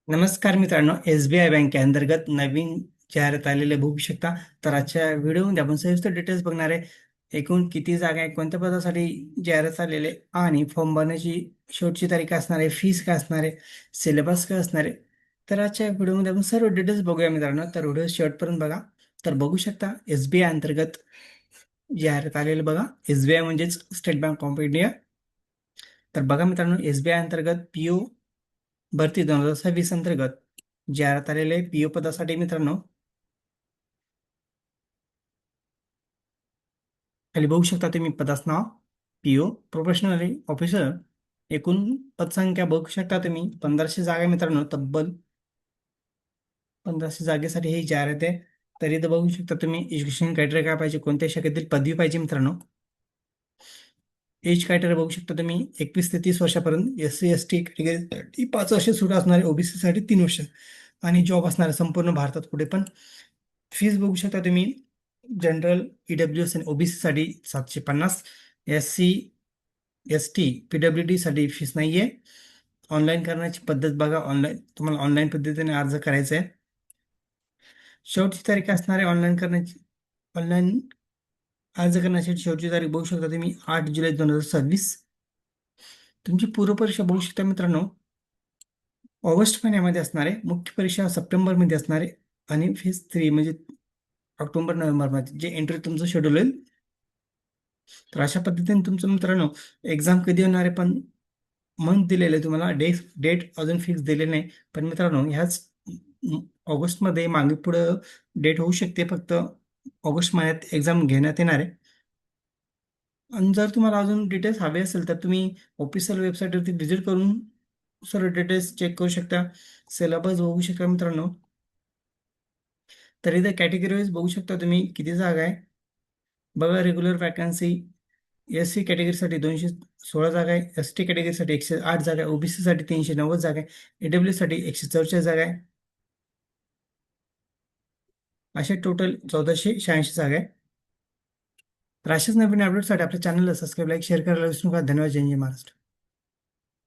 नमस्कार मित्रांनो, SBI बँकेअंतर्गत नवीन जाहिरात आलेले बघू शकता. तर आजच्या व्हिडिओमध्ये आपण सविस्तर डिटेल्स बघणार आहे. एकूण किती जागा आहे, कोणत्या पदासाठी जाहिरात आलेले आणि फॉर्म भरण्याची शेवटची तारीख काय असणार आहे, फीस काय असणार आहे, सिलेबस काय असणार आहे. तर आजच्या व्हिडिओमध्ये आपण सर्व डिटेल्स बघूया मित्रांनो. तर व्हिडिओ शेवटपर्यंत बघा. तर बघू शकता SBI अंतर्गत जाहिरात आलेले बघा. SBI म्हणजेच स्टेट बँक ऑफ इंडिया. तर बघा मित्रांनो, SBI अंतर्गत PO भरती 2026 अंतर्गत जाहिरात आलेले PO पदासाठी मित्रांनो, खाली बघू शकता तुम्ही पदाचं नाव PO प्रोफेशनल ऑफिसर. एकूण पदसंख्या बघू शकता तुम्ही 1500 जागा आहे मित्रांनो. तब्बल 1500 जागेसाठी ही जाहिरात आहे. तर इथं बघू शकता तुम्ही एज्युकेशन क्रायटेरिया काय पाहिजे, कोणत्या शाखेतील पदवी पाहिजे मित्रांनो. एज क्रायटेरिया बघू शकता तुम्ही 21 ते 30 वर्षापर्यंत. SC ST कॅटेगरी 5 वर्ष सूट असणारे, OBC साठी 3 वर्ष आणि जॉब असणारे संपूर्ण भारतात कुठे पण. फीस बघू शकता तुम्ही. जनरल, EWS आणि OBC साठी 750. SC ST PWD साठी फीस नाहीये. ऑनलाईन करण्याची पद्धत बघा. तुम्हाला ऑनलाईन पद्धतीने अर्ज करायचा आहे. शेवटची तारीख असणार आहे ऑनलाईन करण्याची. ऑनलाईन अर्ज करण्यासाठी शेवटची तारीख बघू शकता तुम्ही 8 जुलै 2026. तुमची पूर्व परीक्षा बघू शकता मित्रांनो, ऑगस्ट महिन्यामध्ये असणार आहे. मुख्य परीक्षा सप्टेंबरमध्ये असणार आहे आणि फेज 3 म्हणजे ऑक्टोबर नोव्हेंबरमध्ये जे एंट्री तुमचं शेड्यूल होईल. तर अशा पद्धतीने तुमचं मित्रांनो एक्झाम कधी होणार आहे, पण मंथ दिलेलं आहे तुम्हाला. डेट अजून फिक्स दिलेली नाही. पण मित्रांनो ह्याच ऑगस्टमध्ये मागे पुढं डेट होऊ शकते. फक्त ऑगस्ट महिन्यात एक्झाम घेण्यात येणार आहे. आणि जर तुम्हाला अजून डिटेल्स हवे असेल तर तुम्ही ऑफिशियल वेबसाईटवरती व्हिजिट करून सर्व डिटेल्स चेक करू शकता. सिलेबस बघू शकता मित्रांनो. तर इथं कॅटेगरी वाईज बघू शकता तुम्ही किती जागा आहे बघा. रेग्युलर वॅकन्सी SC कॅटेगरीसाठी 216 जागा आहे. ST कॅटेगरीसाठी 108 जागा आहे. OBC साठी 390 जागा आहे. AWS साठी 144 जागा आहे. अशा टोटल 1486 जागा आहे. तर अशाच नवीन अपडेटसाठी आपल्या चॅनलला सबस्क्राईब, लाईक, शेअर करायला विसरू नका. धन्यवाद. जय जय महाराष्ट्र.